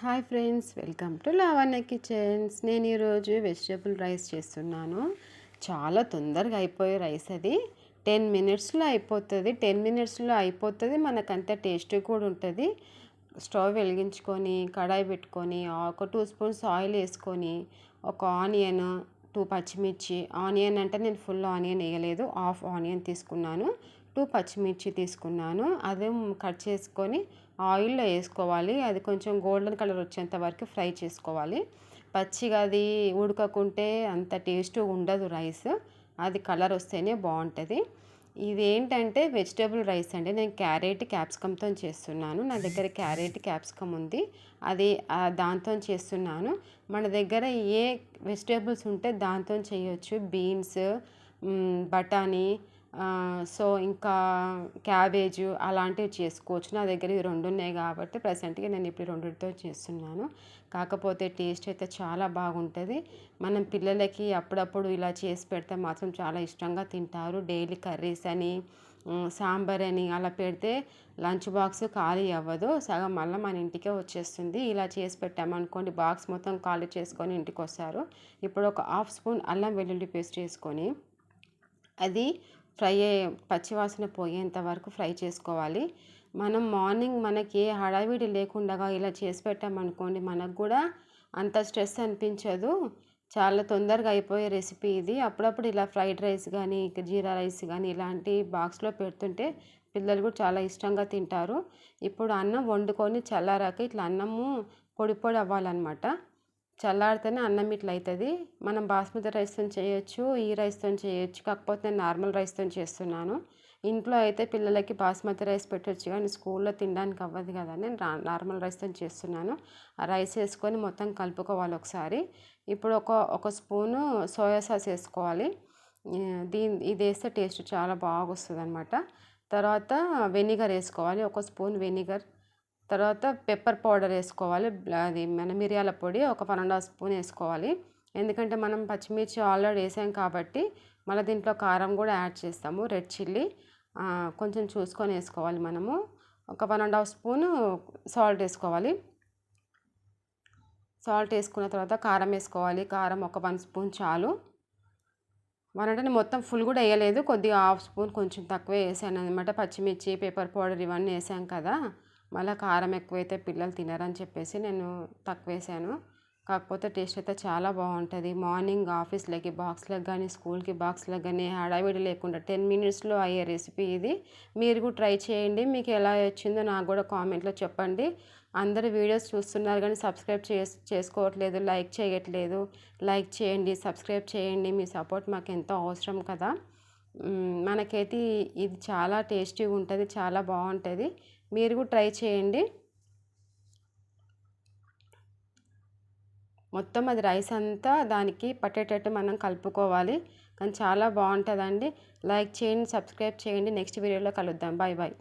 Hi friends, welcome to Lavanya kitchens. నేను ఈరోజు vegetable rice చేస్తున్నాను. చాలా తొందరగా అయిపోయే రైస్ అది. 10 మినిట్స్లో అయిపోతుంది. 10 మినిట్స్లో అయిపోతుంది, మనకంత టేస్ట్ కూడా ఉంటుంది. స్టవ్ వెలిగించుకొని కడాయి పెట్టుకొని ఒక 2 స్పూన్స్ ఆయిల్ వేసుకొని ఒక ఆనియన్, 2 పచ్చిమిర్చి. ఆనియన్ అంటే నేను ఫుల్ ఆనియన్ వేయలేదు, హాఫ్ ఆనియన్ తీసుకున్నాను. 2 పచ్చిమిర్చి తీసుకున్నాను. అదే కట్ చేసుకొని ఆయిల్లో వేసుకోవాలి. అది కొంచెం గోల్డెన్ కలర్ వచ్చేంత వరకు ఫ్రై చేసుకోవాలి. పచ్చిగా అది ఉడకకుంటే అంత టేస్ట్ ఉండదు రైస్. అది కలర్ వస్తేనే బాగుంటుంది. ఇది ఏంటంటే వెజిటేబుల్ రైస్ అండి. నేను క్యారెట్ క్యాప్సికమ్తో చేస్తున్నాను. నా దగ్గర క్యారెట్ క్యాప్సికమ్ ఉంది, అది దాంతో చేస్తున్నాను. మన దగ్గర ఏ వెజిటేబుల్స్ ఉంటే దాంతో చేయొచ్చు. బీన్స్, బఠానీ, సో ఇంకా క్యాబేజు అలాంటివి చేసుకోవచ్చు. నా దగ్గర ఇవి 2 ఉన్నాయి కాబట్టి ప్రజెంట్గా నేను ఇప్పుడు 2తో చేస్తున్నాను. కాకపోతే టేస్ట్ అయితే చాలా బాగుంటుంది. మనం పిల్లలకి అప్పుడప్పుడు ఇలా చేసి పెడితే మాత్రం చాలా ఇష్టంగా తింటారు. డైలీ కర్రీస్ అని, సాంబార్ అని అలా పెడితే లంచ్ బాక్స్ ఖాళీ అవ్వదు, సగం మళ్ళీ మన ఇంటికే వచ్చేస్తుంది. ఇలా చేసి పెట్టామనుకోండి, బాక్స్ మొత్తం ఖాళీ చేసుకొని ఇంటికి వస్తారు. ఇప్పుడు ఒక హాఫ్ స్పూన్ అల్లం వెల్లుల్లి పేస్ట్ వేసుకొని అది పచ్చివాసన పోయేంత వరకు ఫ్రై చేసుకోవాలి. మనం మార్నింగ్ మనకి ఏ హడావిడి లేకుండా ఇలా చేసి పెట్టామనుకోండి, మనకు కూడా అంత స్ట్రెస్ అనిపించదు. చాలా తొందరగా అయిపోయే రెసిపీ ఇది. అప్పుడప్పుడు ఇలా ఫ్రైడ్ రైస్ కానీ, జీరా రైస్ కానీ ఇలాంటి బాక్స్లో పెడుతుంటే పిల్లలు కూడా చాలా ఇష్టంగా తింటారు. ఇప్పుడు అన్నం వండుకొని చల్లారాక ఇట్లా అన్నము పొడి పొడి అవ్వాలన్నమాట. చల్లారితేనే అన్నం ఇట్లా అవుతుంది. మనం బాస్మతి రైస్తో చేయొచ్చు, ఈ రైస్తో చేయొచ్చు. కాకపోతే నేను నార్మల్ రైస్తో చేస్తున్నాను. ఇంట్లో అయితే పిల్లలకి బాస్మతి రైస్ పెట్టచ్చు, కానీ స్కూల్లో తినడానికి అవ్వదు కదా, నేను నార్మల్ రైస్తో చేస్తున్నాను. ఆ రైస్ వేసుకొని మొత్తం కలుపుకోవాలి ఒకసారి. ఇప్పుడు ఒక స్పూను సోయా సాస్ వేసుకోవాలి. ఇది వేస్తే టేస్ట్ చాలా బాగా వస్తుంది అనమాట. తర్వాత వెనిగర్ వేసుకోవాలి, ఒక స్పూన్ వెనిగర్. తర్వాత పెప్పర్ పౌడర్ వేసుకోవాలి. అది మన మిరియాల పొడి ఒక 1.5 స్పూన్ వేసుకోవాలి. ఎందుకంటే మనం పచ్చిమిర్చి ఆల్రెడీ వేసాం కాబట్టి మళ్ళీ దీంట్లో కారం కూడా యాడ్ చేస్తాము. రెడ్ చిల్లీ కొంచెం చూసుకొని వేసుకోవాలి. మనము ఒక 1.5 స్పూను సాల్ట్ వేసుకోవాలి. సాల్ట్ వేసుకున్న తర్వాత కారం వేసుకోవాలి. కారం ఒక 1 స్పూన్ చాలు. అంటే మొత్తం ఫుల్ కూడా వేయలేదు, కొద్దిగా హాఫ్ స్పూన్ కొంచెం తక్కువే వేసాను అనమాట. పచ్చిమిర్చి, పెప్పర్ పౌడర్ ఇవన్నీ వేసాం కదా, మళ్ళీ కారం ఎక్కువైతే పిల్లలు తినరని చెప్పేసి నేను తక్కువ వేసాను. కాకపోతే టేస్ట్ అయితే చాలా బాగుంటుంది. మార్నింగ్ ఆఫీస్లోకి బాక్స్లకు కానీ, స్కూల్కి బాక్స్లకు కానీ హడావిడి లేకుండా 10 మినిట్స్లో అయ్యే రెసిపీ ఇది. మీరు కూడా ట్రై చేయండి. మీకు ఎలా వచ్చిందో నాకు కూడా కామెంట్లో చెప్పండి. అందరు వీడియోస్ చూస్తున్నారు కానీ సబ్స్క్రైబ్ చేసుకోవట్లేదు, లైక్ చేయట్లేదు. లైక్ చేయండి, సబ్స్క్రైబ్ చేయండి. మీ సపోర్ట్ మాకు ఎంతో అవసరం కదా. మనకైతే ఇది చాలా టేస్టీగా ఉంటుంది, చాలా బాగుంటుంది. మీరు కూడా ట్రై చేయండి. మొత్తం అది రైస్ అంతా దానికి పట్టేటట్టు మనం కలుపుకోవాలి. కానీ చాలా బాగుంటుందండి. లైక్ చేయండి, సబ్స్క్రైబ్ చేయండి. నెక్స్ట్ వీడియోలో కలుద్దాం. Bye bye.